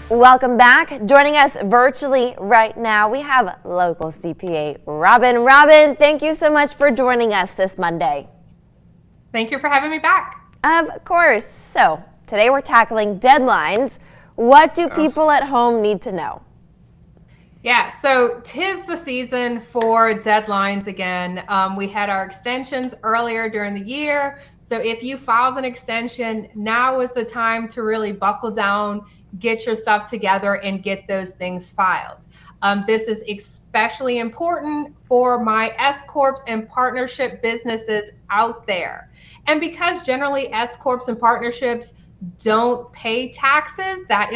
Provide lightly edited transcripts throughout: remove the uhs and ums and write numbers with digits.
Welcome back. Joining us virtually right now, we have local CPA Robin. Robin, thank you so much for joining us this Monday. Thank you for having me back. Of course. So today we're tackling deadlines. What do people at home need to know? Yeah, so 'tis the season for deadlines again. We had our extensions earlier during the year. So if you filed an extension, now is the time to really buckle down, get your stuff together, and get those things filed. This is especially important for my S Corps and partnership businesses out there. And because generally S Corps and partnerships don't pay taxes, that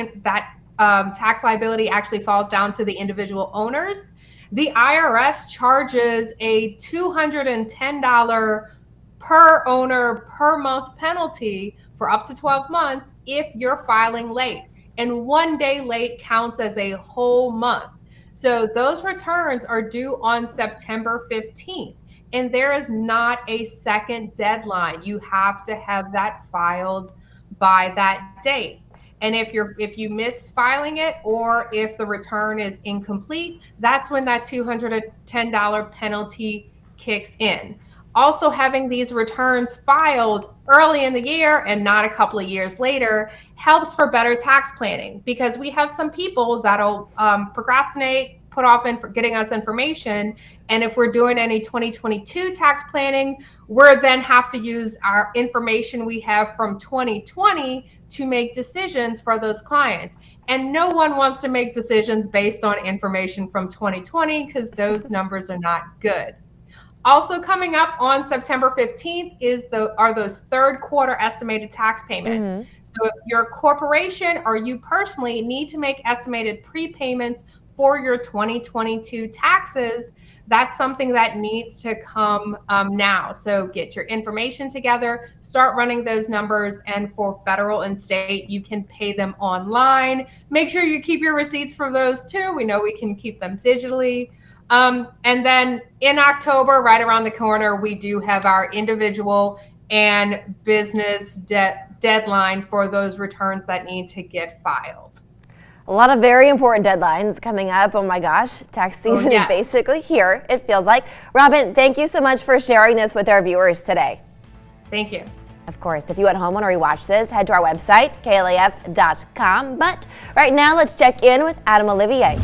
tax liability actually falls down to the individual owners. The IRS charges a $210 per owner per month penalty for up to 12 months if you're filing late. And 1 day late counts as a whole month. So those returns are due on September 15th. And there is not a second deadline. You have to have that filed by that date. And if you miss filing it, or if the return is incomplete, that's when that $210 penalty kicks in. Also, having these returns filed early in the year and not a couple of years later helps for better tax planning, because we have some people that'll procrastinate, put off getting us information. And if we're doing any 2022 tax planning, we're then have to use our information we have from 2020 to make decisions for those clients. And no one wants to make decisions based on information from 2020 because those numbers are not good. Also coming up on September 15th are those third quarter estimated tax payments. So if your corporation or you personally need to make estimated prepayments for your 2022 taxes, that's something that needs to come now. So get your information together, start running those numbers, and for federal and state, you can pay them online. Make sure you keep your receipts for those too. We know we can keep them digitally. And then in October, right around the corner, we do have our individual and business deadline for those returns that need to get filed. A lot of very important deadlines coming up. Oh my gosh, tax season is basically here, it feels like. Robin, thank you so much for sharing this with our viewers today. Thank you. Of course, if you at home want to rewatch this, head to our website, klaf.com. But right now, let's check in with Adam Olivier.